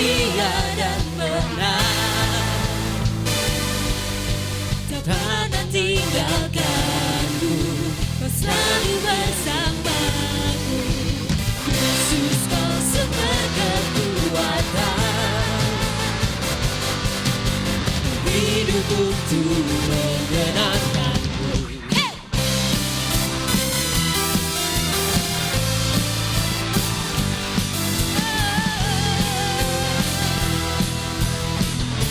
setia dan benar, tak pernah tinggalkanku, kau selalu bersamaku. Yesus, kau sumber kekuatan, hidup untuk menyenangkanku.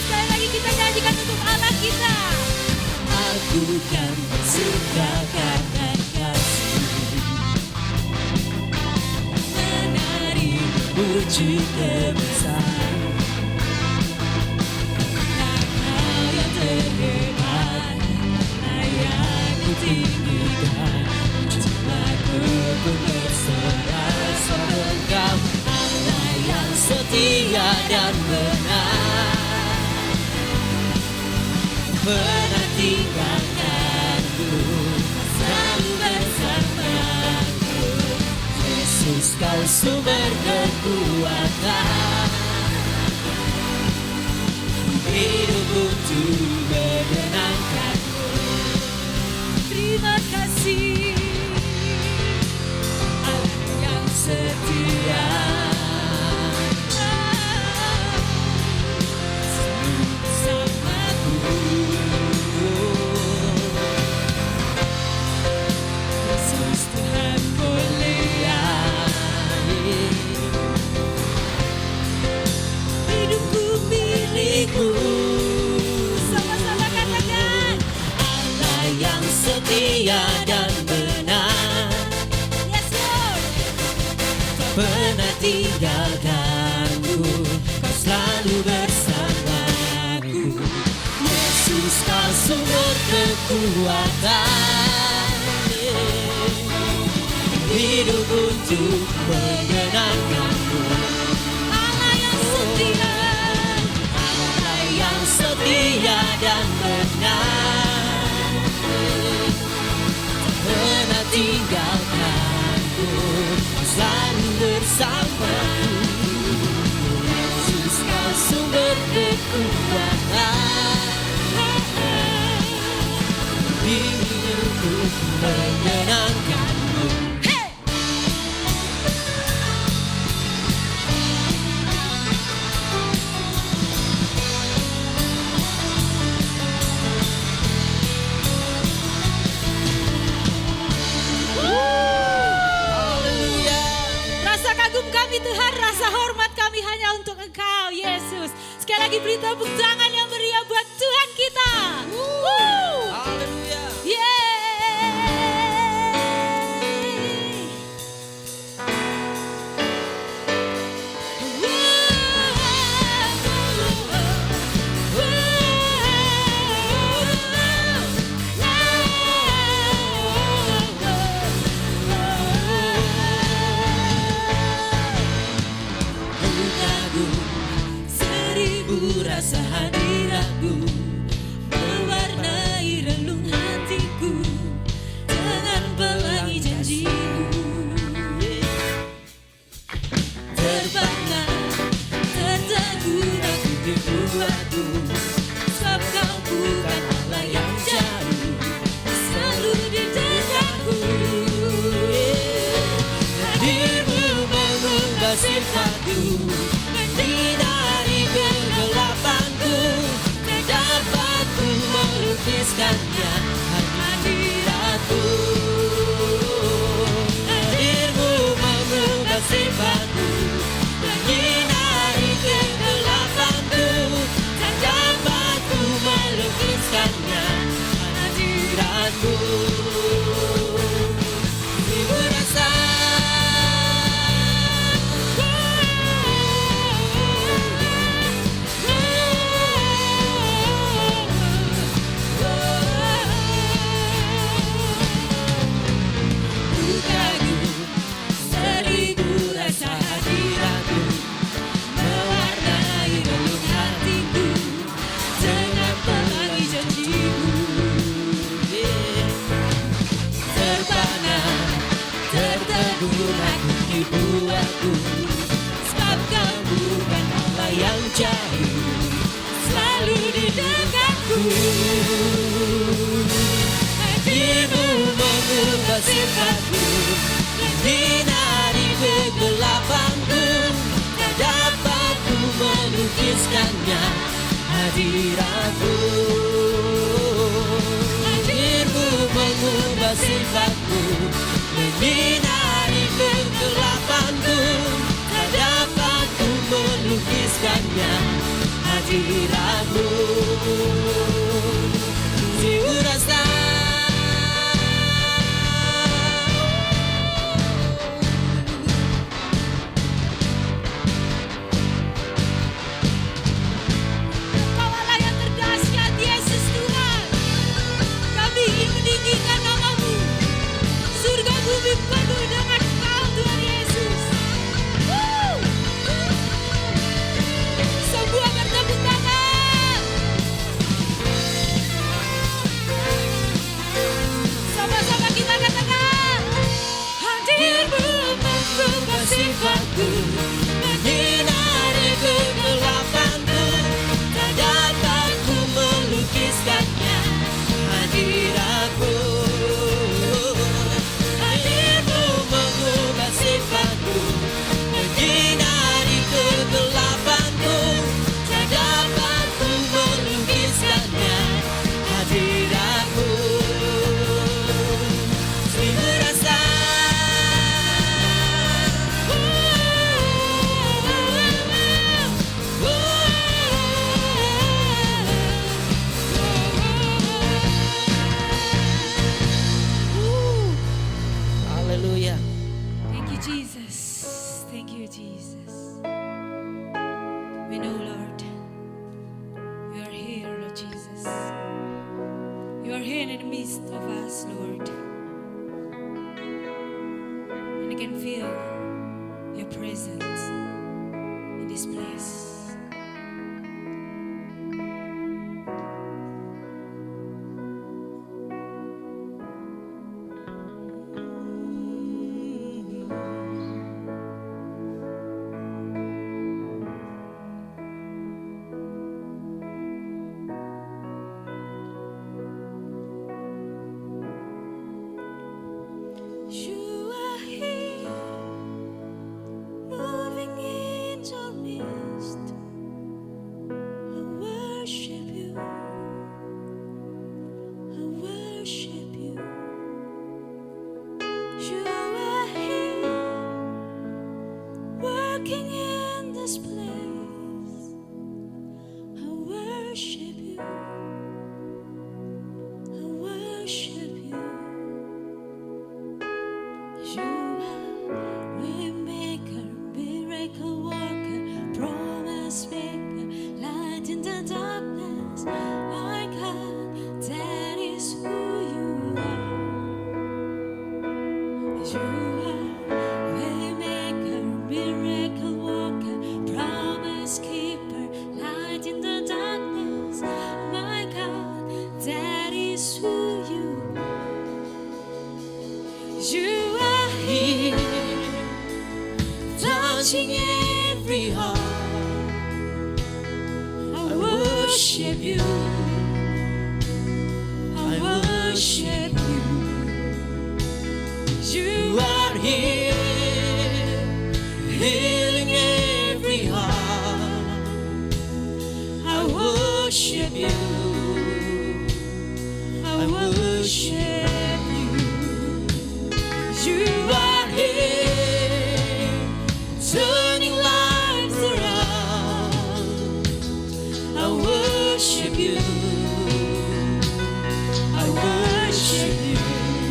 Sekali lagi kita nyanyikan untuk Allah kita. Aku kan bersuka karena kasih, menari puji kebesaran. Kau yang terhebat, layak kutinggikan, jiwaku pun berserah Engkau, Allah yang setia dan benar, pernah tinggalkanku, selalu bersamaku. Yesus, kau sumber kekuatan, hidup untuk menyenangkanku. Terima kasih Allah yang setia, selalu bersamaku. Yesus Tuhan mulia. Hidupku milikmu. Sama-sama katakan. Allah yang setia dan benar, Yes Lord. tak pernah tinggalkanku, kau selalu bersamaku. Yesus, kau sumber kekuatan, hidup untuk menyenangkanku. Allah yang setia. Allah yang setia dan benar, tak pernah tinggalkanku, selalu bersamaku. Yesus, kau sumber kekuatan, hidupku menyenangkanmu. Rasa kagum kami Tuhan, rasa hormat kami hanya untuk Engkau Yesus. Sekali lagi beri tepuk tangan yang meriah buat Tuhan kita. Haleluya. Seribu rasa hadiratmu mewarnai relung hatiku dengan pelangi janjimu. Terbanglah, tertegun aku dibuatku, sebab kau bukan Allah yang jauh, selalu di dekatku. Hadirmu mengubah sifatku, menyinari kegelapanku, tak dapat ku melukiskannya hadiratku. Hadirmu mengubah sifatku, menyinari kegelapanku, tak dapat ku melukiskannya hadiratku. Ibu rasa jauh, selalu di dekatku. Hadirmu mengubah sifatku, menyinari kegelapanku. Tak dapat ku melukiskannya hadiratmu. Hadirmu mengubah sifatku, menyinari kegelapanku. Tak dapat ku melukiskannya hadiratmu. Jiwa rasa Kaulah yang terdahsyat, Yesus Tuhan. Kami ingin meninggikan nama-Mu. Surga bumi penuh dengan Kau, Tuhan Yesus. Semua bertepuk tangan. Sama-sama kita katakan. Hadirmu mengubah sifatku, menyinari kegelapanku. Tak dapat ku melukiskannya hadiratmu. Hadirmu mengubah sifatku, menyinari kegelapanku. Tak dapat ku melukiskannya hadiratmu. Seribu rasa Haleluya. Thank you, Jesus. Thank you, Jesus. We know, Lord, you are here, Lord Jesus. You are here in the midst of us, Lord. And I can feel your presence in this place. You are here, moving in your midst. I worship you. I worship you. You are here, working in this place. I worship you. I worship you. You are waymaker, miracle worker, promise maker, light in the darkness. My God, that is who you are. You are waymaker, miracle worker, promise keeper, light in the darkness. My God, that is who you are. You are here, touching every heart. I worship you. I worship you. You are here, healing every heart. I worship you. I worship you. You are here, turning lives around. I worship you. I worship you.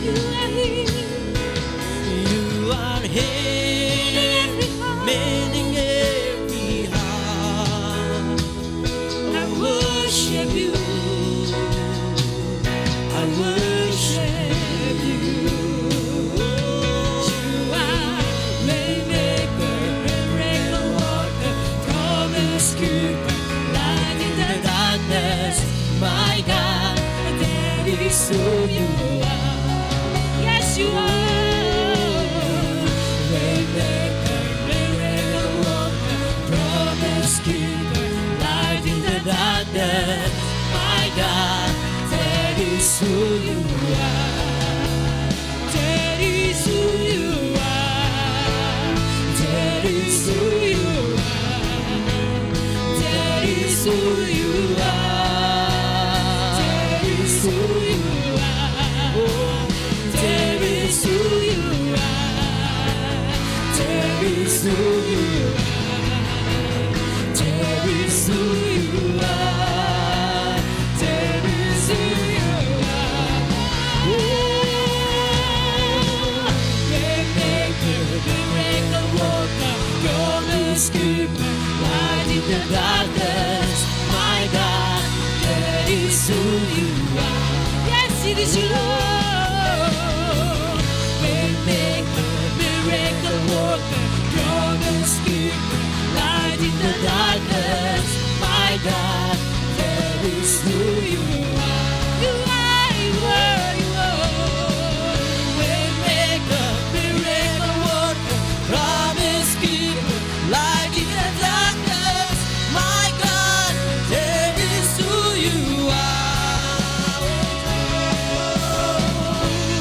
You are here. You are here, mending every heart. I worship you. I worship you. You are waymaker, miracle worker, promise keeper, light in the darkness. My God, that is who you are. Yes, you are. Waymaker, miracle worker, promise keeper, who you are. That is who you are. That is who you are. That is who you are. That is who you are. Oh, that is who you are. That is who you are. That is who you are. That is who you are. Oh, Waymaker, miracle worker, promise keeper, light in the darkness. My God, that is who you are. Yes, it is you, Lord. Waymaker, miracle worker, promise keeper, light in the darkness. My God, that is who you are. You are, you are, you are. Waymaker, miracle worker, promise keeper, light in the darkness. My God, that is who you are.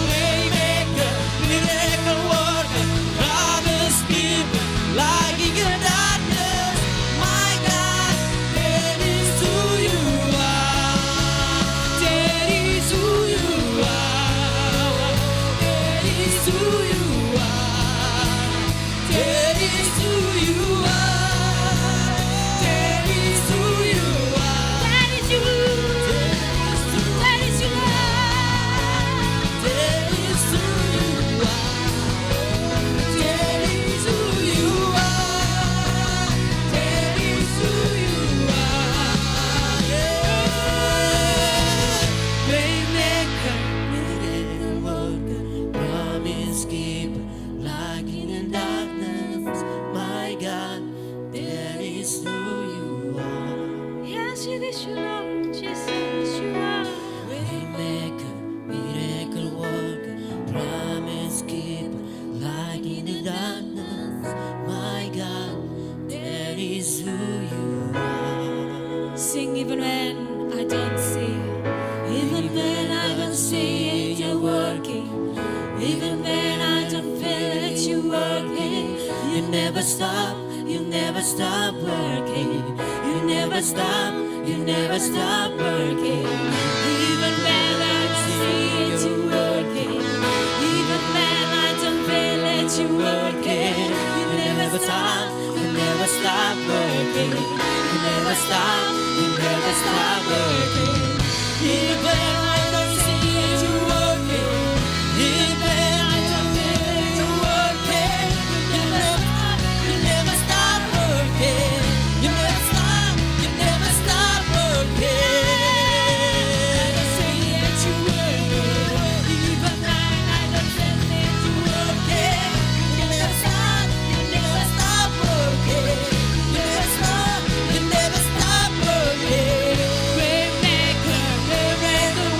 Waymaker, miracle worker, promise keeper, light in the darkness. My God, that is who you are. That is who you are. That is who you are. That is who you are. That is who you are. That is you. That is you. That is who you are. That is who you are. That is who you are. Waymaker, miracle worker, promise keeper, light in the darkness. My God, that is who you are. Yes, it is you, Lord Jesus, you are. Waymaker, miracle worker, promise keeper, light in the darkness. My God, that is who you are. Sing even when I don't see you. Even when I don't see it, you're working. Even when I don't feel it, you're working. You never stop, you never stop working. You never stop, you never stop working. Even when I don't see it, you're working. Even when I don't feel it, you're working. You never stop, you never stop working. You never stop, you never stop working. Even when I don't see it, you're working. Even when I don't feel it, you're working. You never stop working. You never stop, you never stop working. I don't see it, you're working. Even when I don't feel it, you're working. You never stop, you never stop working. You never stop, you never stop working. Waymaker, miracle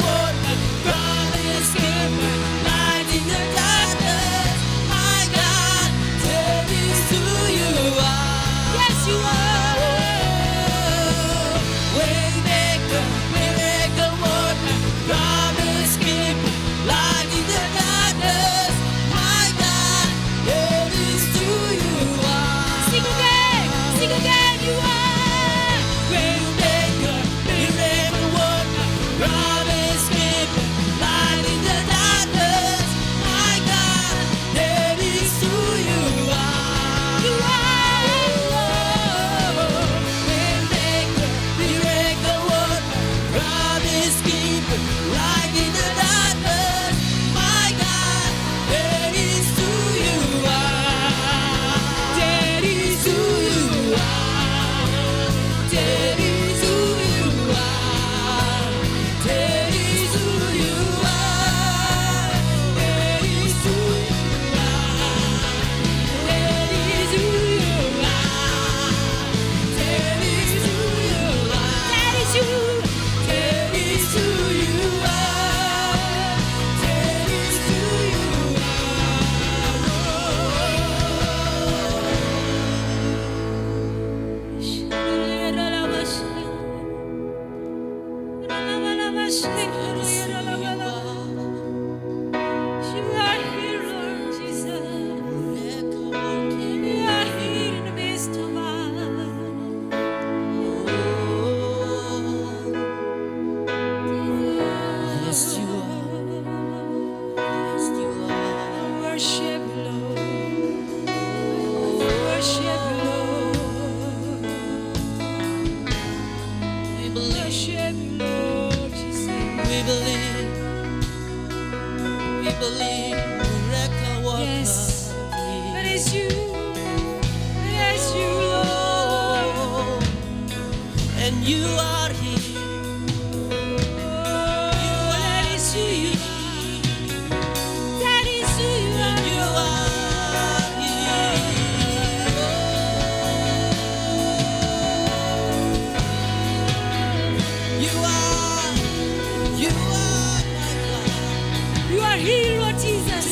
You are here. That is who you are. That is who you are. You are here. You are my God. You are here, Lord Jesus.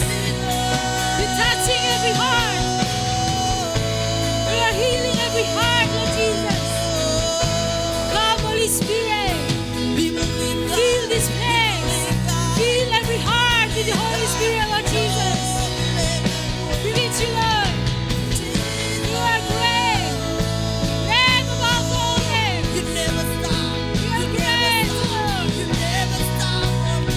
You're touching every heart. You are healing every heart, Lord Jesus. Come, Holy Spirit. Fill this place. Fill every heart with the Holy Spirit, Lord Jesus. We need you, Lord. You are great. Name above all names. You never stop. You are great, Lord. You never stop for me.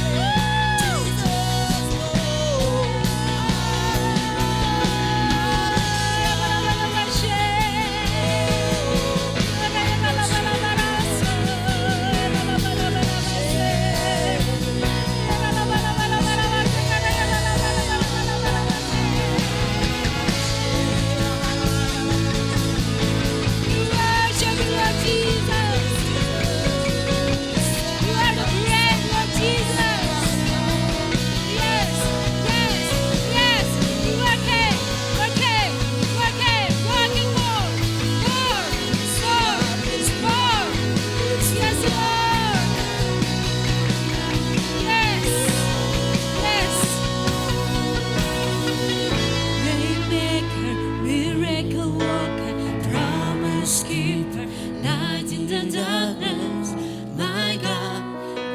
Keeper, light in the darkness, my God,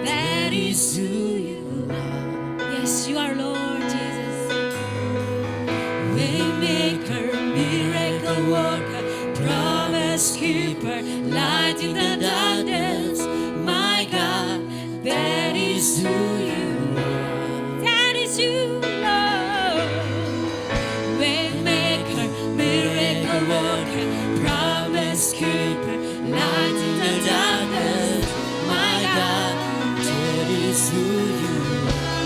that is who you are. Yes, you are, Lord Jesus. Waymaker, miracle worker, promise keeper, light in the darkness, my God, that is who you are. That is you, Lord. Waymaker, miracle worker, promise keeper, light in the darkness, my God, that is who you are.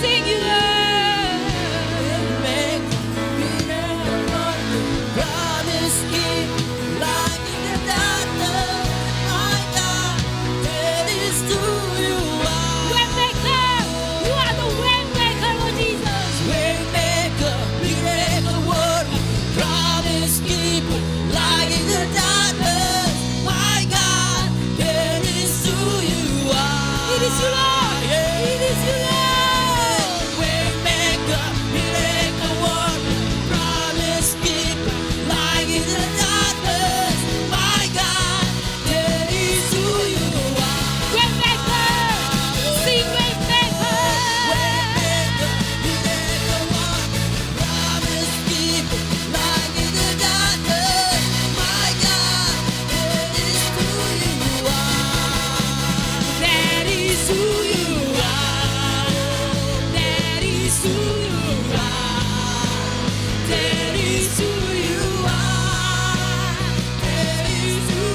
Sing you, Lord. Waymaker, you are the waymaker, Lord Jesus. It is you, Lord. It is you, Lord. Waymaker, sing waymaker. That is who you are. That is who you are. That is who you are. That is who you are. That is who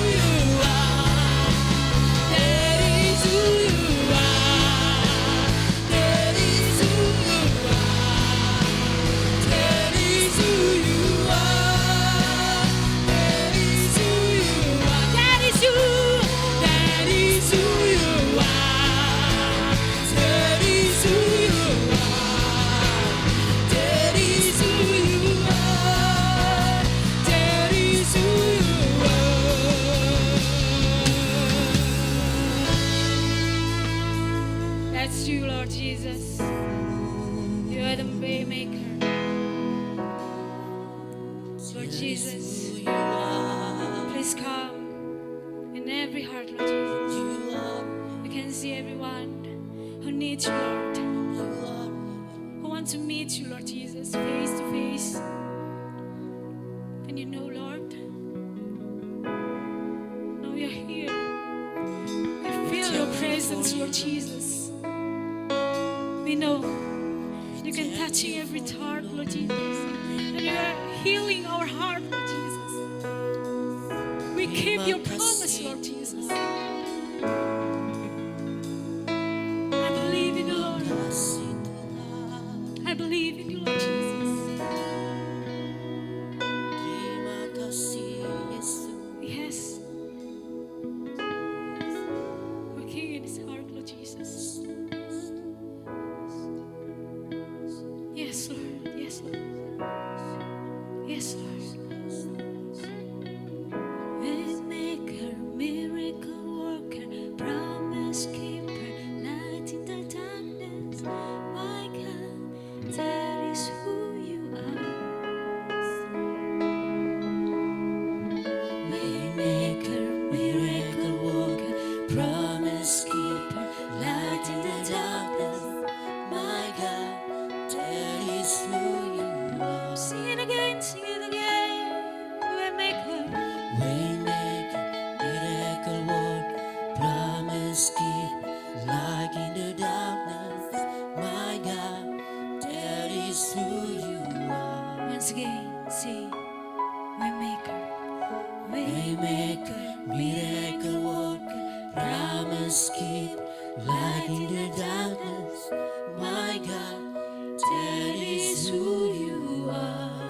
you are. That is who you are. That is who you are. That is who you are. That is you. That is who you are. That is who you are. That is who you are. That is who you are. That's you, Lord Jesus. You are the waymaker. Lord Jesus, please come in every heart, Lord Jesus. You can see everyone who needs you, Lord, who wants to meet you, Lord Jesus, face to face. And you know, Lord, now you're here. I feel your presence, Lord Jesus. We know you can touch every heart, Lord Jesus. And you are healing our heart, Lord Jesus. We keep your promise, Lord Jesus. I believe in you, Lord. I believe in you, Lord Jesus. Yes. promise keep light in the darkness. My God, that is who you are. Once again, sing. Waymaker, Waymaker, miracle worker, promise keep light in the darkness. My God, that is who you are.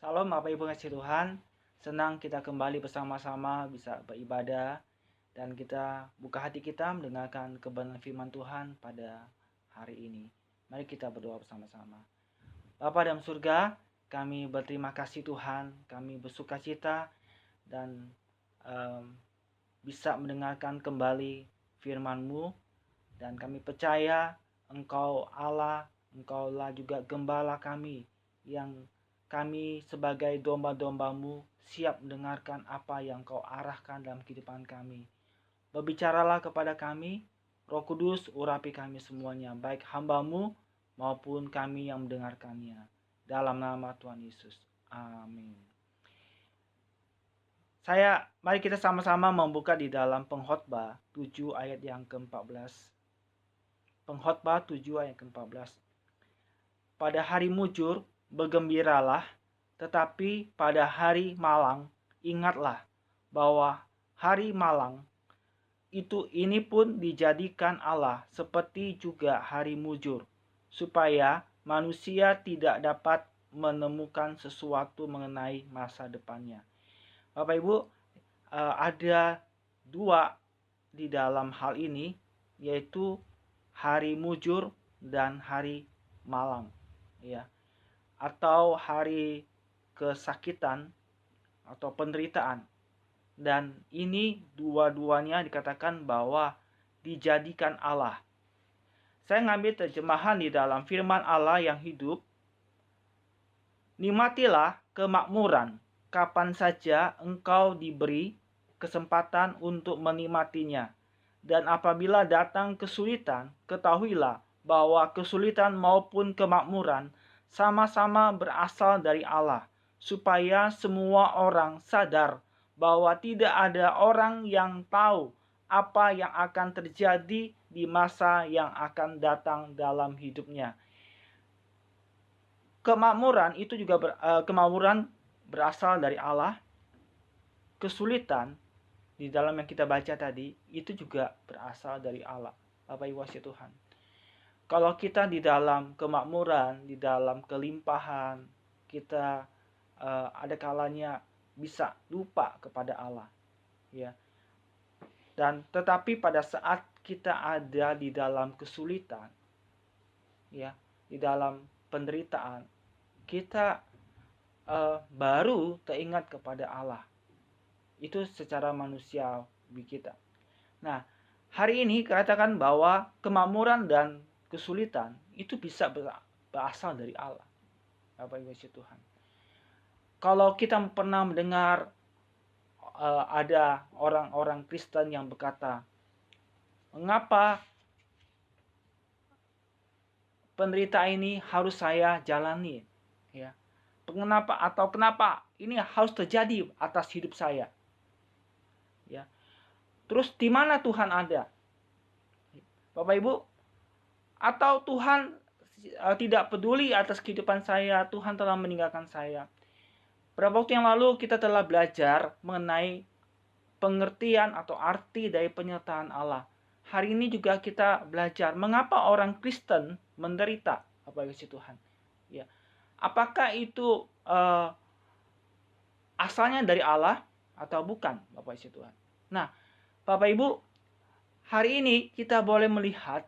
Salam Bapak Ibu kasih Tuhan. Senang kita kembali bersama-sama bisa beribadah dan kita buka hati kita mendengarkan kebenaran firman Tuhan pada hari ini. Mari kita berdoa bersama-sama. Bapa dalam surga, kami berterima kasih Tuhan, kami bersukacita dan bisa mendengarkan kembali firman-Mu, dan kami percaya Engkau Allah, Engkaulah juga gembala kami, yang kami sebagai domba-domba-Mu siap mendengarkan apa yang Kau arahkan dalam kehidupan kami. Berbicaralah kepada kami, Roh Kudus urapi kami semuanya, baik hamba-Mu maupun kami yang mendengarkannya. Dalam nama Tuhan Yesus. Amin. Mari kita sama-sama membuka di dalam Pengkhotbah 7 ayat yang ke-14. Pengkhotbah 7 ayat ke-14. Pada hari mujur bergembiralah, tetapi pada hari malang ingatlah bahwa hari malang ini pun dijadikan Allah seperti juga hari mujur, supaya manusia tidak dapat menemukan sesuatu mengenai masa depannya. Bapak Ibu, ada dua di dalam hal ini, yaitu hari mujur dan hari malang, ya, atau hari kesakitan atau penderitaan. Dan ini dua-duanya dikatakan bahwa dijadikan Allah. Saya ngambil terjemahan di dalam firman Allah yang hidup. Nikmatilah kemakmuran kapan saja engkau diberi kesempatan untuk menikmatinya. Dan apabila datang kesulitan, ketahuilah bahwa kesulitan maupun kemakmuran sama-sama berasal dari Allah, supaya semua orang sadar bahwa tidak ada orang yang tahu apa yang akan terjadi di masa yang akan datang dalam hidupnya. Kemakmuran itu juga kemakmuran berasal dari Allah. Kesulitan di dalam yang kita baca tadi itu juga berasal dari Allah. Bapak Ibu kasih Tuhan. Kalau kita di dalam kemakmuran, di dalam kelimpahan, kita ada kalanya bisa lupa kepada Allah, ya. Dan tetapi pada saat kita ada di dalam kesulitan, ya, di dalam penderitaan, kita baru teringat kepada Allah. Itu secara manusiawi kita. Nah, hari ini katakan bahwa kemakmuran dan kesulitan itu bisa berasal dari Allah. Bapak Ibu Tuhan. Kalau kita pernah mendengar ada orang-orang Kristen yang berkata, mengapa penderitaan ini harus saya jalani? Ya. Kenapa ini harus terjadi atas hidup saya? Ya. Terus di mana Tuhan ada? Bapak Ibu, atau Tuhan tidak peduli atas kehidupan saya, Tuhan telah meninggalkan saya. Beberapa waktu yang lalu kita telah belajar mengenai pengertian atau arti dari penyertaan Allah. Hari ini juga kita belajar mengapa orang Kristen menderita, Bapak Ibu Tuhan. Ya. Apakah itu asalnya dari Allah atau bukan, Bapak Ibu Tuhan? Nah, Bapak Ibu, hari ini kita boleh melihat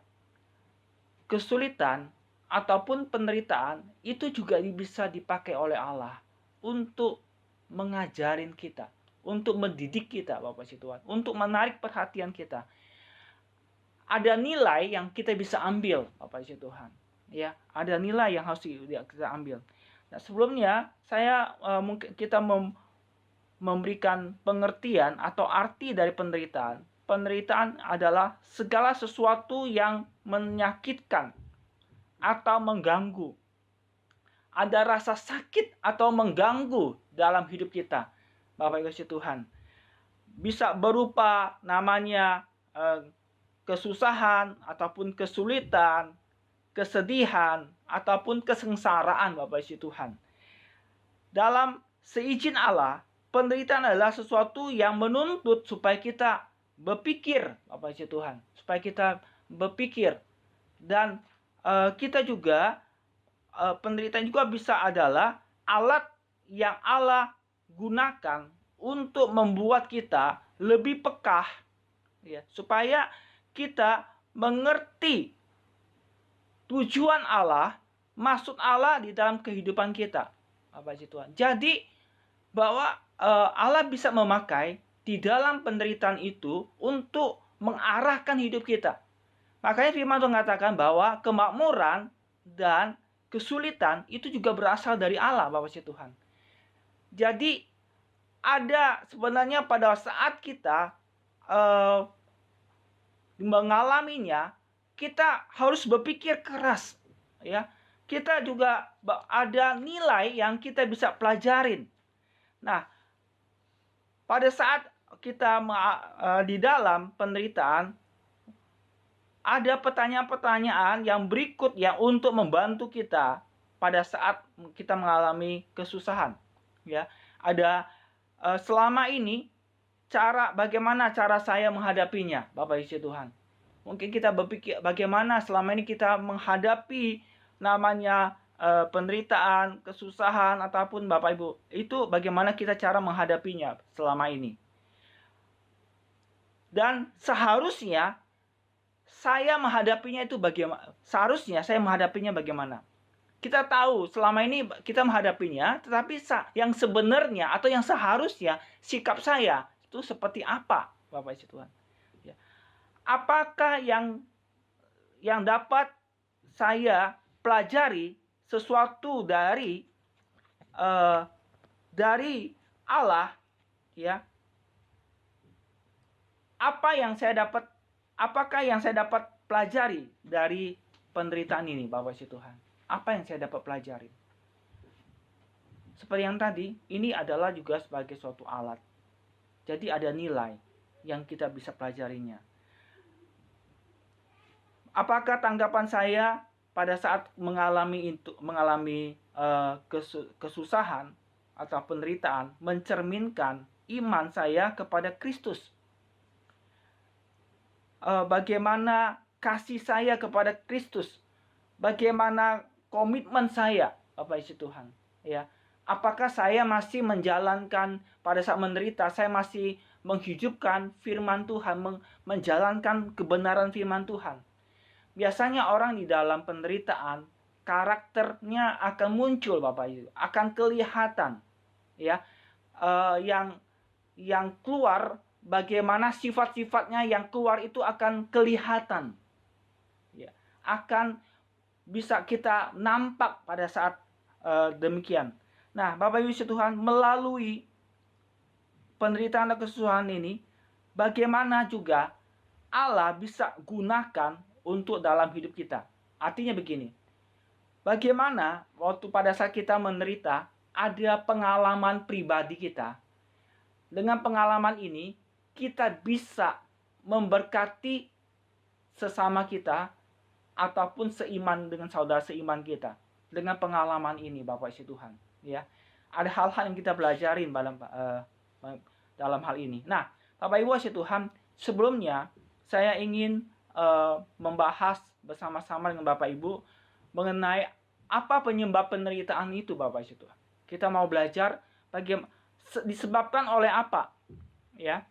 kesulitan ataupun penderitaan itu juga bisa dipakai oleh Allah untuk mengajarin kita, untuk mendidik kita, Bapak Ibu Tuhan, untuk menarik perhatian kita. Ada nilai yang kita bisa ambil, Bapak Ibu Tuhan. Ya, ada nilai yang harus kita ambil. Nah, sebelumnya kita memberikan pengertian atau arti dari penderitaan. Penderitaan adalah segala sesuatu yang menyakitkan atau mengganggu ada rasa sakit atau mengganggu dalam hidup kita, Bapak Ibu Tuhan. Bisa berupa namanya kesusahan ataupun kesulitan, kesedihan ataupun kesengsaraan, Bapak Ibu Tuhan. Dalam seizin Allah, penderitaan adalah sesuatu yang menuntut supaya kita berpikir, Bapak Ibu Tuhan, supaya kita berpikir. Dan kita juga penderitaan juga bisa adalah alat yang Allah gunakan untuk membuat kita lebih peka, ya, supaya kita mengerti tujuan Allah, maksud Allah di dalam kehidupan kita, Bapak Ibu Tuhan. Jadi bahwa Allah bisa memakai di dalam penderitaan itu untuk mengarahkan hidup kita. Makanya firman Tuhan mengatakan bahwa kemakmuran dan kesulitan itu juga berasal dari Allah, Bapak Ibu Tuhan. Jadi ada sebenarnya pada saat kita mengalaminya, kita harus berpikir keras, ya. Kita juga ada nilai yang kita bisa pelajarin. Nah, pada saat kita di dalam penderitaan, ada pertanyaan-pertanyaan yang berikut yang untuk membantu kita pada saat kita mengalami kesusahan. Ya, ada selama ini bagaimana cara saya menghadapinya, Bapak Ibu Tuhan. Mungkin kita berpikir bagaimana selama ini kita menghadapi namanya penderitaan, kesusahan ataupun Bapak Ibu. Itu bagaimana kita cara menghadapinya selama ini. Dan seharusnya saya menghadapinya itu bagaimana? Seharusnya saya menghadapinya bagaimana? Kita tahu selama ini kita menghadapinya, tetapi yang sebenarnya atau yang seharusnya sikap saya itu seperti apa, Bapak Ibu Tuhan? Ya. Apakah yang dapat saya pelajari sesuatu dari Allah, ya? Apakah yang saya dapat pelajari dari penderitaan ini, Bapak Ibu Tuhan? Apa yang saya dapat pelajari? Seperti yang tadi, ini adalah juga sebagai suatu alat. Jadi ada nilai yang kita bisa pelajarinya. Apakah tanggapan saya pada saat mengalami kesusahan atau penderitaan mencerminkan iman saya kepada Kristus? Bagaimana kasih saya kepada Kristus? Bagaimana komitmen saya, Bapak Ibu Tuhan? Ya, apakah saya masih menjalankan pada saat menderita, saya masih menghidupkan firman Tuhan, menjalankan kebenaran firman Tuhan? Biasanya orang di dalam penderitaan, karakternya akan muncul, Bapak Ibu, akan kelihatan, ya, yang keluar. Bagaimana sifat-sifatnya yang keluar itu akan kelihatan, ya, akan bisa kita nampak pada saat demikian. Nah, Bapak Ibu Tuhan, melalui penderitaan dan kesusahan ini, bagaimana juga Allah bisa gunakan untuk dalam hidup kita. Artinya begini, bagaimana waktu pada saat kita menderita, ada pengalaman pribadi kita. Dengan pengalaman ini, kita bisa memberkati sesama kita ataupun seiman dengan saudara seiman kita dengan pengalaman ini, Bapak Ibu Tuhan, ya. Ada hal-hal yang kita pelajarin dalam hal ini. Nah, Bapak Ibu Tuhan, sebelumnya saya ingin membahas bersama-sama dengan Bapak Ibu mengenai apa penyebab penderitaan itu, Bapak Ibu Tuhan. Kita mau belajar bagaimana disebabkan oleh apa, ya.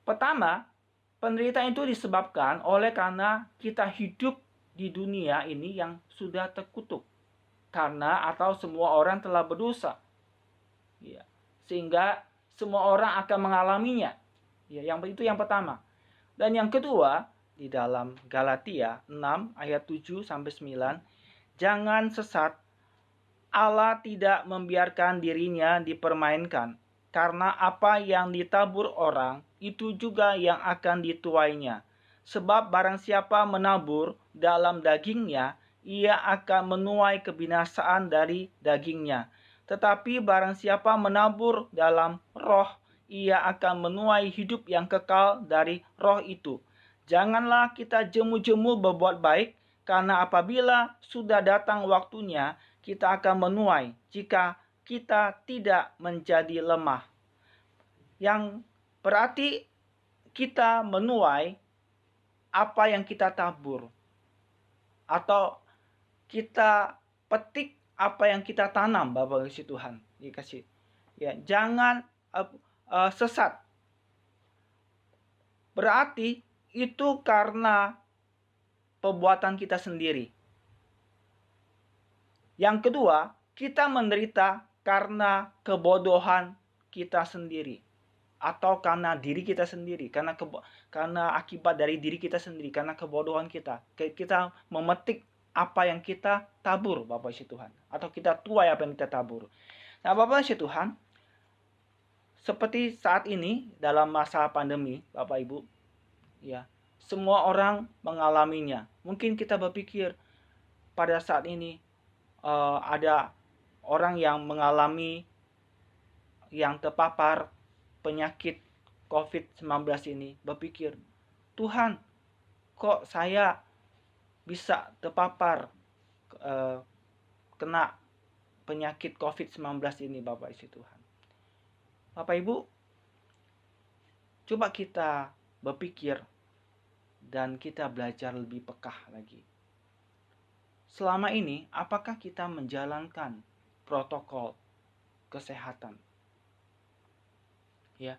Pertama, penderitaan itu disebabkan oleh karena kita hidup di dunia ini yang sudah terkutuk. Karena atau semua orang telah berdosa. Ya, sehingga semua orang akan mengalaminya. Ya, itu yang pertama. Dan yang kedua, di dalam Galatia 6 ayat 7 sampai 9, jangan sesat. Allah tidak membiarkan dirinya dipermainkan. Karena apa yang ditabur orang, itu juga yang akan dituainya. Sebab barang siapa menabur dalam dagingnya, ia akan menuai kebinasaan dari dagingnya. Tetapi barang siapa menabur dalam roh, ia akan menuai hidup yang kekal dari roh itu. Janganlah kita jemu-jemu berbuat baik, karena apabila sudah datang waktunya, kita akan menuai jika kita tidak menjadi lemah. Yang berarti kita menuai apa yang kita tabur, atau kita petik apa yang kita tanam, Bapak kasih Tuhan dikasih. Ya, jangan sesat. Berarti itu karena perbuatan kita sendiri. Yang kedua, kita menderita karena kebodohan kita sendiri, atau karena diri kita sendiri, karena akibat dari diri kita sendiri, karena kebodohan kita. Kita memetik apa yang kita tabur, Bapak isi Tuhan, atau kita tuai apa yang kita tabur. Nah, Bapak isi Tuhan, seperti saat ini dalam masa pandemi, Bapak Ibu, ya, semua orang mengalaminya. Mungkin kita berpikir pada saat ini ada orang yang mengalami, yang terpapar penyakit COVID-19 ini, berpikir, Tuhan, kok saya bisa terpapar kena penyakit COVID-19 ini, Bapak isi Tuhan. Bapak Ibu, coba kita berpikir dan kita belajar lebih pekah lagi. Selama ini, apakah kita menjalankan protokol kesehatan? Ya,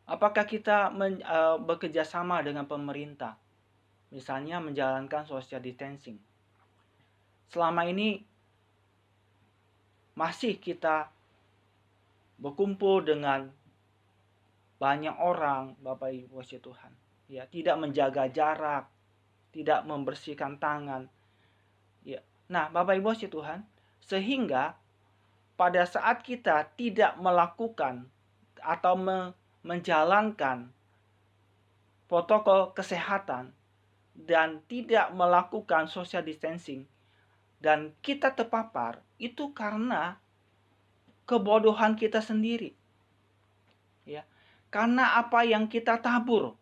apakah kita bekerja sama dengan pemerintah, misalnya menjalankan social distancing? Selama ini masih kita berkumpul dengan banyak orang, Bapak Ibu kasih Tuhan. Ya, tidak menjaga jarak, tidak membersihkan tangan. Ya. Nah, Bapak Ibu kasih Tuhan, sehingga pada saat kita tidak melakukan atau menjalankan protokol kesehatan dan tidak melakukan social distancing dan kita terpapar, itu karena kebodohan kita sendiri. Ya. Karena apa yang kita tabur,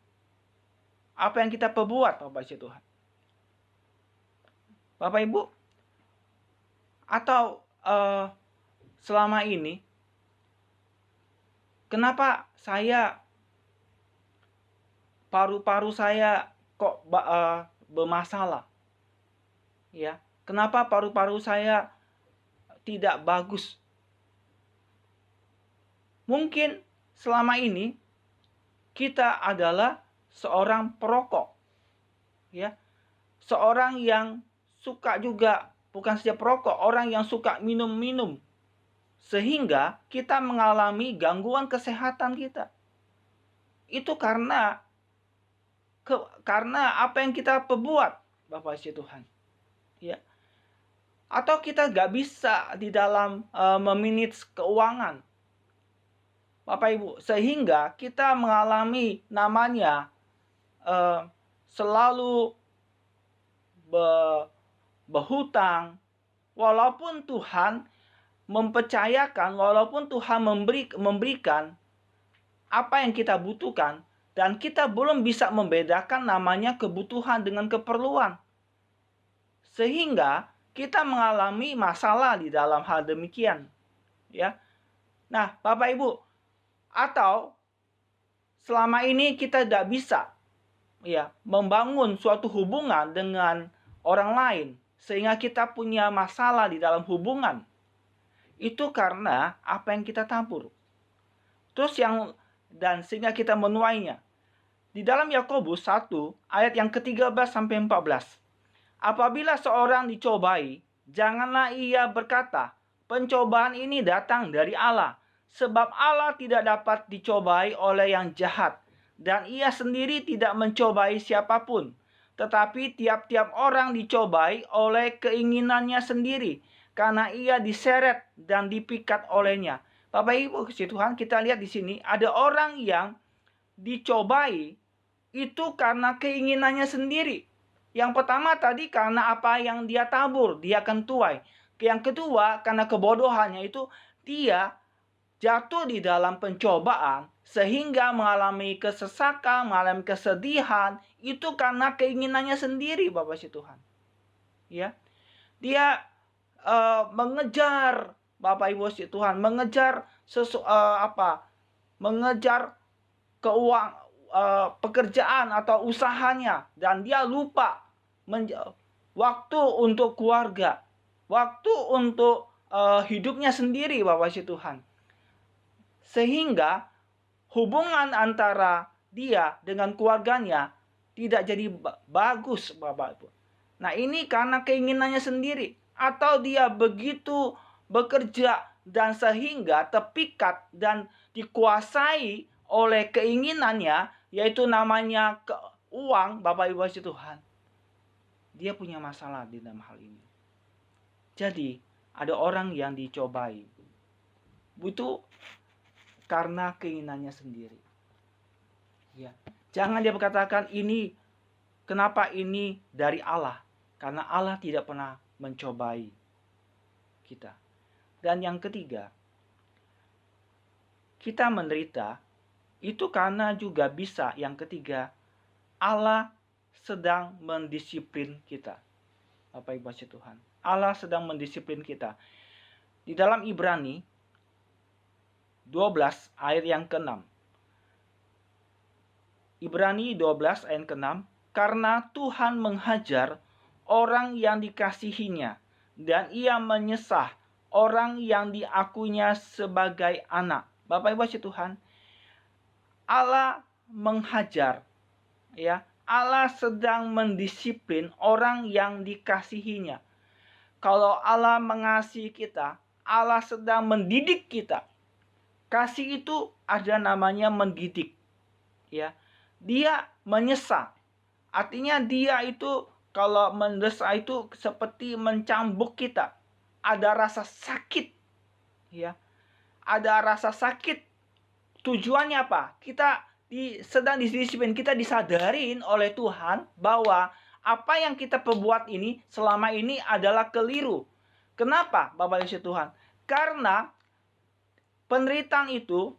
apa yang kita perbuat, Bapak isi Tuhan. Bapak Ibu, atau selama ini kenapa paru-paru saya kok bermasalah? Ya, kenapa paru-paru saya tidak bagus? Mungkin selama ini kita adalah seorang perokok. Ya. Seorang yang suka juga, bukan saja perokok, orang yang suka minum-minum. Sehingga kita mengalami gangguan kesehatan kita. Itu karena apa yang kita perbuat, Bapak isi Tuhan. Ya. Atau kita gak bisa di dalam memanage keuangan, Bapak Ibu, sehingga kita mengalami namanya selalu berhutang, walaupun Tuhan mempercayakan, walaupun Tuhan memberikan apa yang kita butuhkan, dan kita belum bisa membedakan namanya kebutuhan dengan keperluan. Sehingga kita mengalami masalah di dalam hal demikian. Ya. Nah, Bapak Ibu, atau selama ini kita tidak bisa membangun suatu hubungan dengan orang lain, sehingga kita punya masalah di dalam hubungan. Itu karena apa yang kita tabur. Terus sehingga kita menuainya. Di dalam Yakobus 1 ayat yang ke-13 sampai 14. Apabila seorang dicobai, janganlah ia berkata, pencobaan ini datang dari Allah, sebab Allah tidak dapat dicobai oleh yang jahat, dan ia sendiri tidak mencobai siapapun. Tetapi tiap-tiap orang dicobai oleh keinginannya sendiri, karena ia diseret dan dipikat olehnya. Bapak Ibu kasih Tuhan, kita lihat di sini ada orang yang dicobai itu karena keinginannya sendiri. Yang pertama tadi karena apa yang dia tabur, dia akan tuai. Yang kedua, karena kebodohannya itu dia jatuh di dalam pencobaan sehingga mengalami kesesakan, mengalami kesedihan, itu karena keinginannya sendiri, Bapak si Tuhan. Ya. Dia mengejar, Bapak Ibu si Tuhan, mengejar mengejar pekerjaan atau usahanya, dan dia lupa waktu untuk keluarga, waktu untuk hidupnya sendiri, Bapak si Tuhan. Sehingga hubungan antara dia dengan keluarganya tidak jadi bagus, Bapak Ibu. Nah, ini karena keinginannya sendiri, atau dia begitu bekerja dan sehingga terpikat dan dikuasai oleh keinginannya, yaitu namanya uang, Bapak Ibu Tuhan. Dia punya masalah di dalam hal ini. Jadi, ada orang yang dicobai. Itu karena keinginannya sendiri. Ya. Jangan dia berkatakan kenapa ini dari Allah? Karena Allah tidak pernah mencobai kita. Dan yang ketiga, kita menderita itu karena juga bisa yang ketiga, Allah sedang mendisiplin kita. Bapak Ibu Tuhan, Allah sedang mendisiplin kita. Di dalam Ibrani 12 ayat yang ke-6. Ibrani 12 ayat ke-6. Karena Tuhan menghajar orang yang dikasihinya, dan ia menyesah orang yang diakuinya sebagai anak. Bapak Ibu Tuhan, Allah menghajar, ya. Allah sedang mendisiplin orang yang dikasihinya. Kalau Allah mengasihi kita, Allah sedang mendidik kita. Kasih itu ada namanya mendidik, ya. Dia menyesal. Artinya dia itu kalau mendesah itu seperti mencambuk kita. Ada rasa sakit, ya. Ada rasa sakit. Tujuannya apa? Kita sedang didisiplin, kita disadarin oleh Tuhan bahwa apa yang kita perbuat ini selama ini adalah keliru. Kenapa, Bapak Yesus Tuhan? Karena penderitaan itu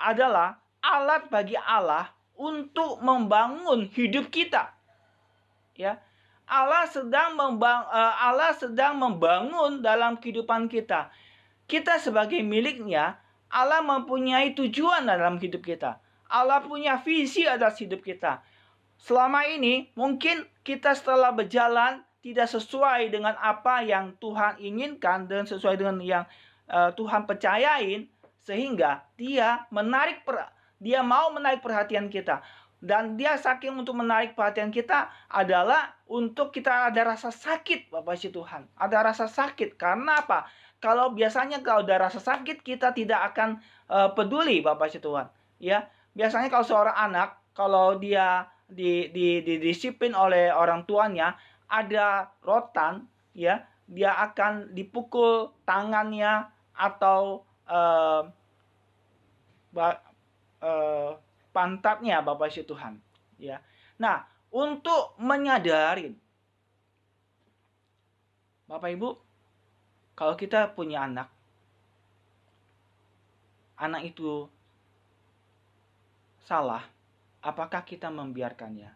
adalah alat bagi Allah untuk membangun hidup kita. Ya. Allah sedang membangun dalam kehidupan kita. Kita sebagai miliknya, Allah mempunyai tujuan dalam hidup kita. Allah punya visi atas hidup kita. Selama ini mungkin kita setelah berjalan tidak sesuai dengan apa yang Tuhan inginkan dan sesuai dengan yang Tuhan percayain, sehingga dia mau menarik perhatian kita. Dan dia saking untuk menarik perhatian kita adalah untuk kita ada rasa sakit, Bapak si Tuhan. Ada rasa sakit. Karena apa? Kalau biasanya kalau ada rasa sakit kita tidak akan peduli, Bapak si Tuhan. Ya, biasanya kalau seorang anak, kalau dia didisiplin oleh orang tuanya, ada rotan, ya, dia akan dipukul tangannya atau pantatnya, Bapak si Tuhan, ya. Nah, untuk menyadarin, Bapak Ibu, kalau kita punya anak itu salah, apakah kita membiarkannya?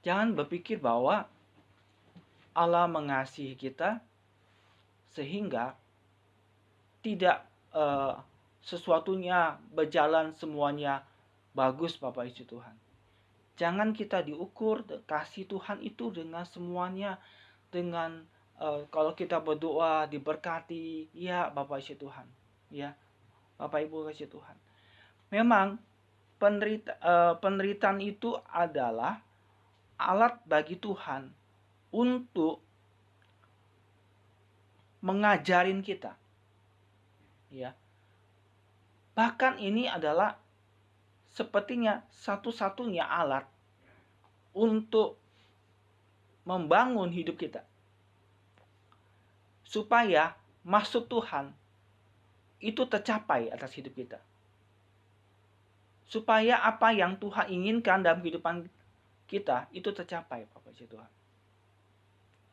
Jangan berpikir bahwa Allah mengasihi kita sehingga tidak sesuatunya berjalan semuanya bagus, Bapak Ibu Tuhan. Jangan kita diukur kasih Tuhan itu dengan semuanya, dengan kalau kita berdoa diberkati, ya Bapak Ibu Tuhan, ya Bapak Ibu kasih Tuhan. Memang penderitaan itu adalah alat bagi Tuhan untuk mengajarin kita. Ya. Bahkan ini adalah sepertinya satu-satunya alat untuk membangun hidup kita. Supaya maksud Tuhan itu tercapai atas hidup kita. supaya apa yang Tuhan inginkan dalam kehidupan kita itu tercapai, Bapak Ibu Tuhan.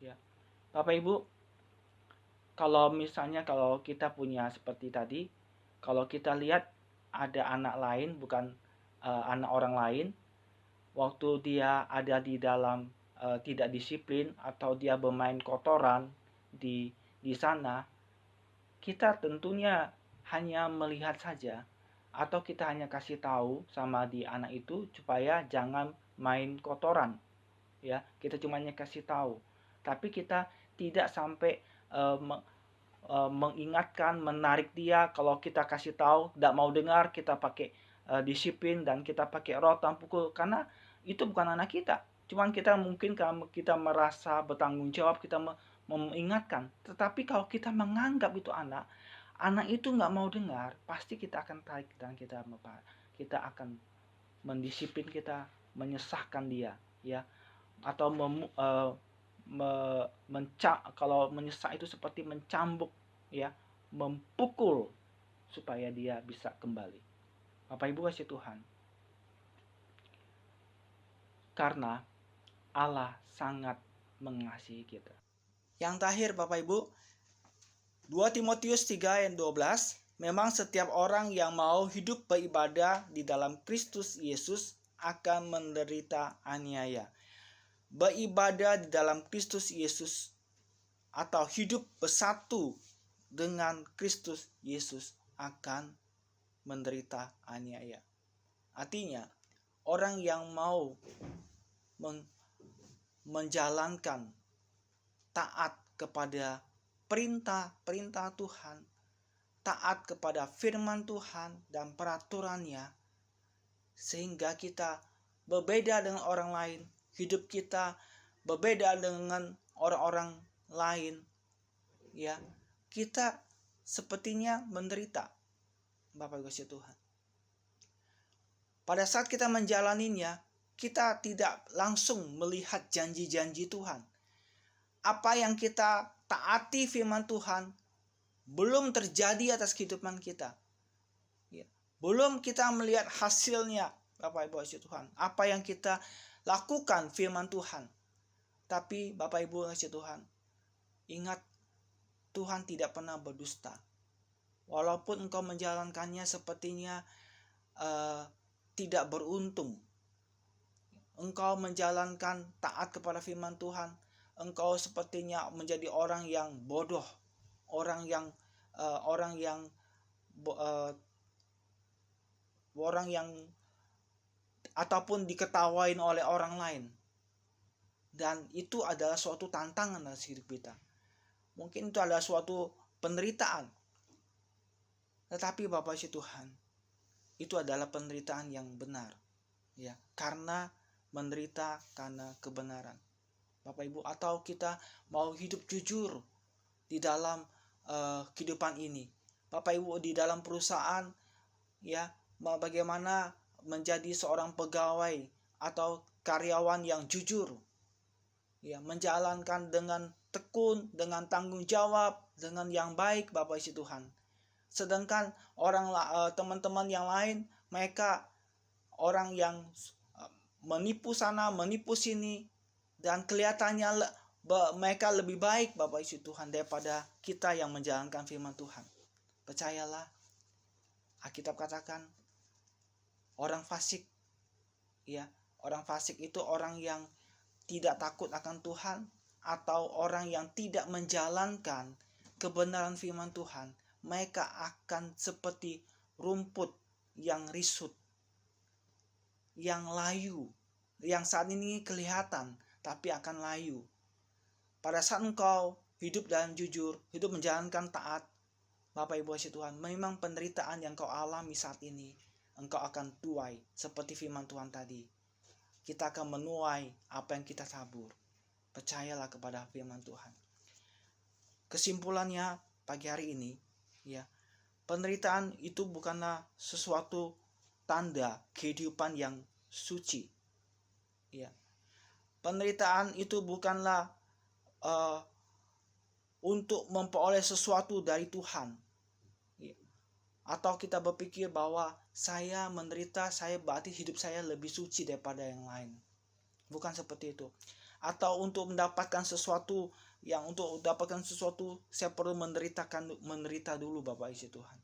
Ya. Bapak Ibu, kalau misalnya kalau kita punya seperti tadi, kalau kita lihat ada anak lain bukan anak orang lain, waktu dia ada di dalam tidak disiplin atau dia bermain kotoran di sana, kita tentunya hanya melihat saja atau kita hanya kasih tahu sama di anak itu supaya jangan main kotoran. Ya, kita cuma hanya kasih tahu. Tapi kita tidak sampai mengingatkan, menarik dia. Kalau kita kasih tahu tidak mau dengar, kita pakai disiplin dan kita pakai rotan pukul, karena itu bukan anak kita. Cuman kita mungkin kalau kita merasa bertanggung jawab, kita mengingatkan. Tetapi kalau kita menganggap itu anak itu nggak mau dengar, pasti kita akan tarik dan kita akan mendisiplin, kita menyesahkan dia, ya. Atau kalau menyesak itu seperti mencambuk, ya, memukul supaya dia bisa kembali. Bapak Ibu kasih Tuhan, karena Allah sangat mengasihi kita. Yang terakhir Bapak Ibu, 2 Timotius 3 ayat 12, memang setiap orang yang mau hidup beribadah di dalam Kristus Yesus akan menderita aniaya. Beribadah di dalam Kristus Yesus atau hidup bersatu dengan Kristus Yesus akan menderita aniaya. Artinya, orang yang mau menjalankan taat kepada perintah-perintah Tuhan, taat kepada firman Tuhan dan peraturannya, sehingga kita berbeda dengan orang lain, hidup kita berbeda dengan orang-orang lain, ya, kita sepertinya menderita, Bapak Ibu Tuhan. Pada saat kita menjalaninya, kita tidak langsung melihat janji-janji Tuhan. Apa yang kita taati firman Tuhan belum terjadi atas kehidupan kita, ya. Belum kita melihat hasilnya, Bapak Ibu Tuhan, apa yang kita lakukan firman Tuhan. Tapi Bapak Ibu Tuhan, ingat, Tuhan tidak pernah berdusta. Walaupun engkau menjalankannya sepertinya tidak beruntung, engkau menjalankan taat kepada firman Tuhan, engkau sepertinya menjadi orang yang bodoh, orang yang ataupun diketawain oleh orang lain. Dan itu adalah suatu tantangan dalam hidup kita. Mungkin itu adalah suatu penderitaan. Tetapi Bapak Tuhan, itu adalah penderitaan yang benar, ya, karena menderita karena kebenaran. Bapak Ibu, atau kita mau hidup jujur di dalam kehidupan ini. Bapak Ibu, di dalam perusahaan, ya, bagaimana menjadi seorang pegawai atau karyawan yang jujur, ya, menjalankan dengan tekun, dengan tanggung jawab, dengan yang baik, Bapak Ibu Tuhan. Sedangkan teman-teman yang lain, mereka orang yang menipu sana, menipu sini, dan kelihatannya mereka lebih baik, Bapak Ibu Tuhan, daripada kita yang menjalankan firman Tuhan. Percayalah, Alkitab katakan orang fasik, ya, orang fasik itu orang yang tidak takut akan Tuhan, atau orang yang tidak menjalankan kebenaran firman Tuhan. Mereka akan seperti rumput yang risut, yang layu, yang saat ini kelihatan tapi akan layu. Pada saat engkau hidup dalam jujur, hidup menjalankan taat, Bapak Ibu Tuhan, memang penderitaan yang kau alami saat ini, engkau akan tuai seperti firman Tuhan tadi. Kita akan menuai apa yang kita tabur. Percayalah kepada firman Tuhan. Kesimpulannya pagi hari ini, ya, penderitaan itu bukanlah sesuatu tanda kehidupan yang suci, ya. Penderitaan itu bukanlah untuk memperoleh sesuatu dari Tuhan, ya. Atau kita berpikir bahwa saya menderita, saya berarti hidup saya lebih suci daripada yang lain. Bukan seperti itu. Atau untuk mendapatkan sesuatu, saya perlu menderita dulu Bapak Isi Tuhan.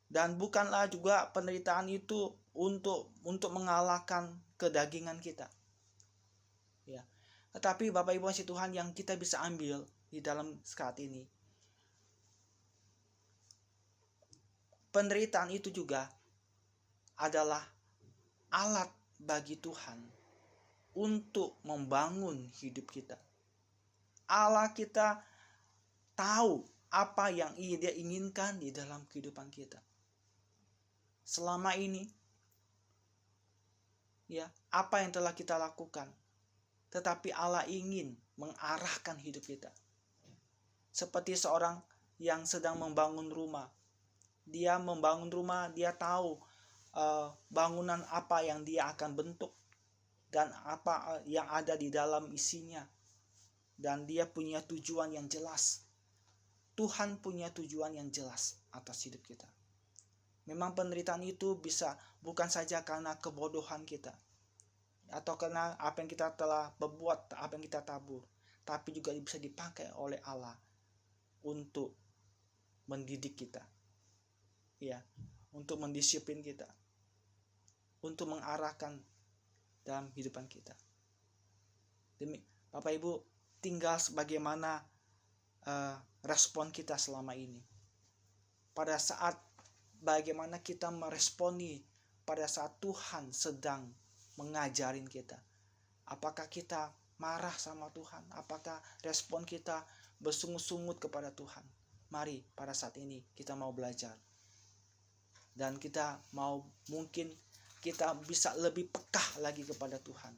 Dan bukanlah juga penderitaan itu untuk mengalahkan kedagingan kita. Ya. Tetapi Bapak Ibu Isi Tuhan, yang kita bisa ambil di dalam saat ini, penderitaan itu juga adalah alat bagi Tuhan untuk membangun hidup kita. Allah kita tahu apa yang Dia inginkan di dalam kehidupan kita. Selama ini, ya, apa yang telah kita lakukan, tetapi Allah ingin mengarahkan hidup kita. Seperti seorang yang sedang membangun rumah. Dia membangun rumah, dia tahu bangunan apa yang dia akan bentuk dan apa yang ada di dalam isinya. Dan dia punya tujuan yang jelas. Tuhan punya tujuan yang jelas atas hidup kita. Memang penderitaan itu bisa bukan saja karena kebodohan kita, atau karena apa yang kita telah berbuat, apa yang kita tabur, tapi juga bisa dipakai oleh Allah untuk mendidik kita. Ya, untuk mendisiplin kita, untuk mengarahkan dalam kehidupan kita. Demi Bapak Ibu, tinggal sebagaimana respon kita selama ini. Pada saat bagaimana kita meresponi pada saat Tuhan sedang mengajarin kita. Apakah kita marah sama Tuhan? Apakah respon kita bersungut-sungut kepada Tuhan? Mari pada saat ini kita mau belajar. Dan mungkin kita bisa lebih peka lagi kepada Tuhan.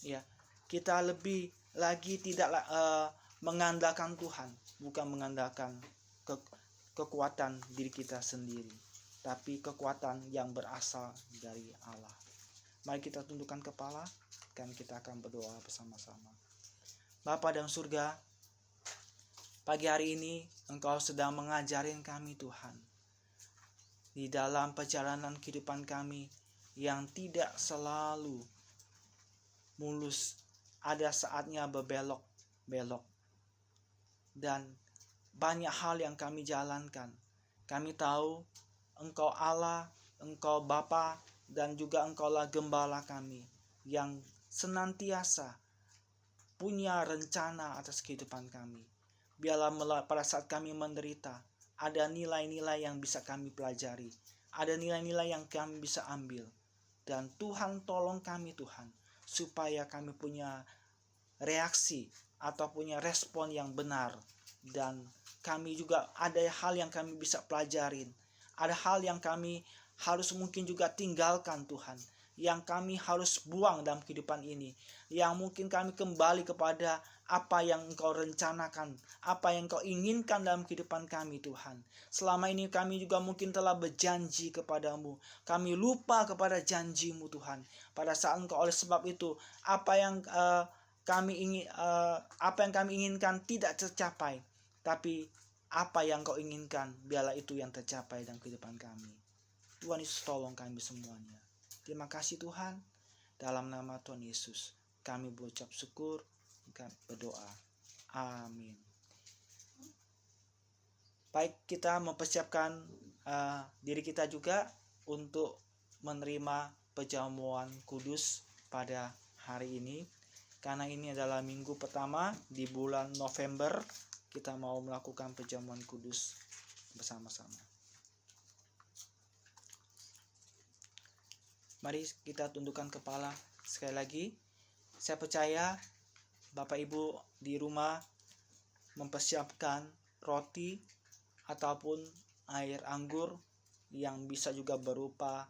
Ya, kita lebih lagi tidak mengandalkan Tuhan, bukan mengandalkan kekuatan diri kita sendiri, tapi kekuatan yang berasal dari Allah. Mari kita tundukkan kepala dan kita akan berdoa bersama-sama. Bapa dalam surga, pagi hari ini Engkau sedang mengajarin kami Tuhan, di dalam perjalanan kehidupan kami yang tidak selalu mulus, ada saatnya berbelok-belok, dan banyak hal yang kami jalankan. Kami tahu Engkau Allah, Engkau Bapa, dan juga Engkaulah gembala kami yang senantiasa punya rencana atas kehidupan kami. Biarlah pada saat kami menderita, ada nilai-nilai yang bisa kami pelajari, ada nilai-nilai yang kami bisa ambil. Dan Tuhan tolong kami Tuhan, supaya kami punya reaksi atau punya respon yang benar. Dan kami juga ada hal yang kami bisa pelajarin, ada hal yang kami harus mungkin juga tinggalkan Tuhan, yang kami harus buang dalam kehidupan ini, yang mungkin kami kembali kepada apa yang Engkau rencanakan, apa yang Engkau inginkan dalam kehidupan kami Tuhan. Selama ini kami juga mungkin telah berjanji kepadamu, kami lupa kepada janjimu Tuhan. Pada saat Engkau, oleh sebab itu apa yang kami inginkan tidak tercapai, tapi apa yang Kau inginkan biarlah itu yang tercapai dalam kehidupan kami. Tuhan Yesus, tolong kami semuanya. Terima kasih Tuhan. Dalam nama Tuhan Yesus kami berucap syukur, kami berdoa. Amin. Baik, kita mempersiapkan diri kita juga untuk menerima perjamuan kudus pada hari ini. Karena ini adalah minggu pertama di bulan November, kita mau melakukan perjamuan kudus bersama-sama. Mari kita tundukkan kepala sekali lagi. Saya percaya Bapak Ibu di rumah mempersiapkan roti ataupun air anggur yang bisa juga berupa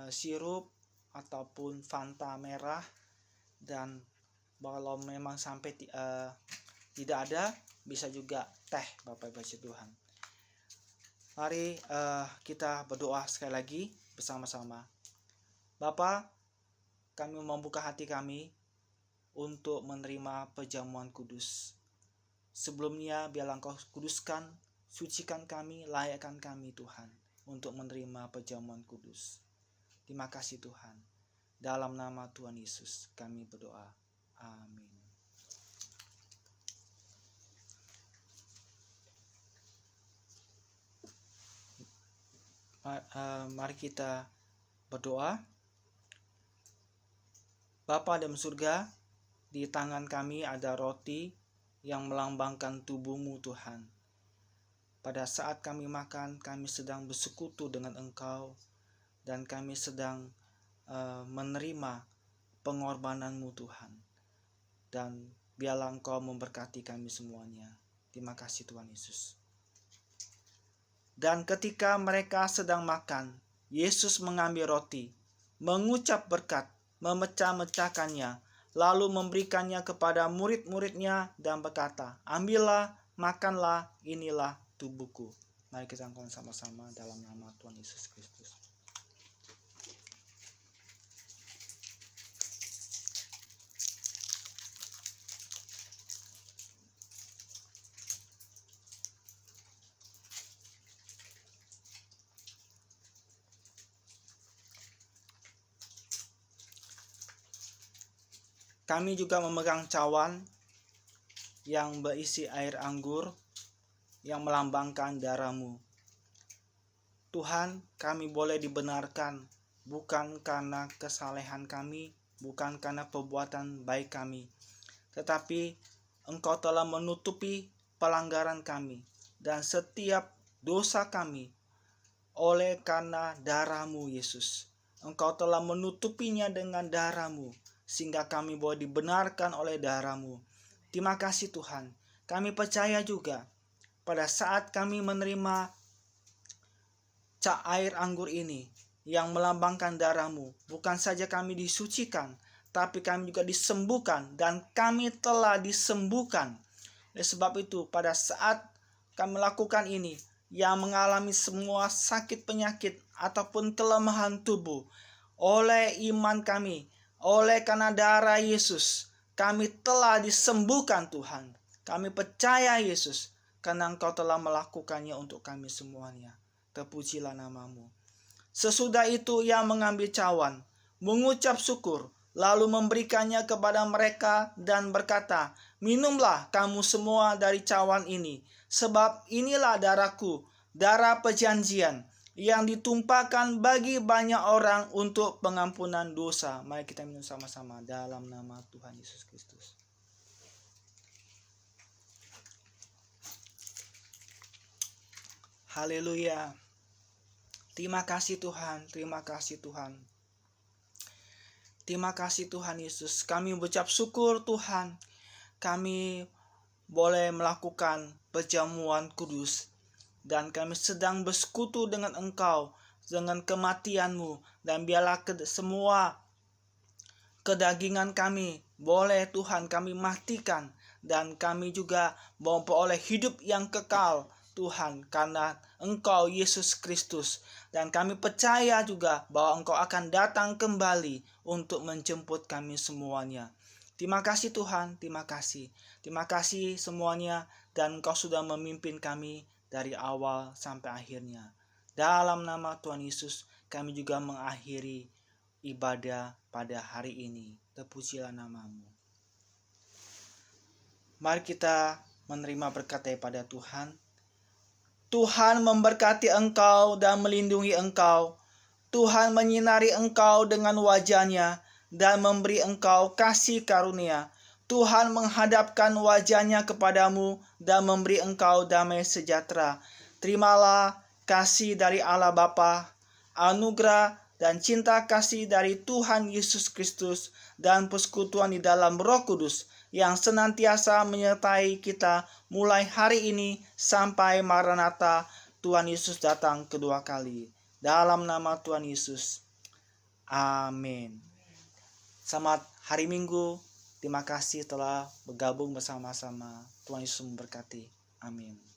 sirup ataupun Fanta merah, dan kalau memang sampai tidak ada, bisa juga teh Bapak Ibu Tuhan. Mari kita berdoa sekali lagi bersama-sama. Bapa, kami membuka hati kami untuk menerima perjamuan kudus. Sebelumnya biarlah Engkau kuduskan, sucikan kami, layakkan kami Tuhan. untuk menerima perjamuan kudus. Terima kasih Tuhan. Dalam nama Tuhan Yesus kami berdoa. Amin. Mari kita berdoa. Bapa dalam surga, di tangan kami ada roti yang melambangkan tubuh-Mu Tuhan. Pada saat kami makan, kami sedang bersekutu dengan Engkau dan kami sedang menerima pengorbanan-Mu Tuhan. Dan biarlah Engkau memberkati kami semuanya. Terima kasih Tuhan Yesus. Dan ketika mereka sedang makan, Yesus mengambil roti, mengucap berkat, memecah-mecahkannya, lalu memberikannya kepada murid-muridnya dan berkata, "Ambillah, makanlah, inilah tubuhku." Mari kita lakukan sama-sama dalam nama Tuhan Yesus Kristus. Kami juga memegang cawan yang berisi air anggur yang melambangkan darah-Mu. Tuhan, kami boleh dibenarkan bukan karena kesalehan kami, bukan karena perbuatan baik kami, tetapi Engkau telah menutupi pelanggaran kami dan setiap dosa kami oleh karena darah-Mu Yesus. Engkau telah menutupinya dengan darah-Mu, sehingga kami boleh dibenarkan oleh darah-Mu. Terima kasih Tuhan. Kami percaya juga pada saat kami menerima air anggur ini yang melambangkan darah-Mu, bukan saja kami disucikan, tapi kami juga disembuhkan dan kami telah disembuhkan. Oleh sebab itu, pada saat kami melakukan ini, yang mengalami semua sakit penyakit ataupun kelemahan tubuh, oleh iman kami, oleh karena darah Yesus, kami telah disembuhkan Tuhan. Kami percaya Yesus, karena Engkau telah melakukannya untuk kami semuanya. Terpujilah nama-Mu. Sesudah itu ia mengambil cawan, mengucap syukur, lalu memberikannya kepada mereka dan berkata, "Minumlah kamu semua dari cawan ini, sebab inilah darah-Ku, darah perjanjian, yang ditumpahkan bagi banyak orang untuk pengampunan dosa." Mari kita minum sama-sama dalam nama Tuhan Yesus Kristus. Haleluya. Terima kasih Tuhan, terima kasih Tuhan. Terima kasih Tuhan Yesus. Kami mengucap syukur Tuhan. Kami boleh melakukan perjamuan kudus. Dan kami sedang bersekutu dengan Engkau, dengan kematian-Mu. Dan biarlah semua kedagingan kami boleh Tuhan kami matikan. Dan kami juga memperoleh hidup yang kekal Tuhan, karena Engkau Yesus Kristus. Dan kami percaya juga bahwa Engkau akan datang kembali untuk menjemput kami semuanya. Terima kasih Tuhan, terima kasih. Terima kasih semuanya, dan Engkau sudah memimpin kami dari awal sampai akhirnya. Dalam nama Tuhan Yesus, kami juga mengakhiri ibadah pada hari ini. Terpujilah nama-Mu. Mari kita menerima berkat daripada Tuhan. Tuhan memberkati engkau dan melindungi engkau. Tuhan menyinari engkau dengan wajah-Nya dan memberi engkau kasih karunia. Tuhan menghadapkan wajah-Nya kepadamu dan memberi engkau damai sejahtera. Terimalah kasih dari Allah Bapa, anugerah dan cinta kasih dari Tuhan Yesus Kristus, dan persekutuan di dalam Roh Kudus yang senantiasa menyertai kita mulai hari ini sampai Maranatha, Tuhan Yesus datang kedua kali. Dalam nama Tuhan Yesus. Amin. Selamat hari Minggu. Terima kasih telah bergabung bersama-sama. Tuhan Yesus memberkati. Amin.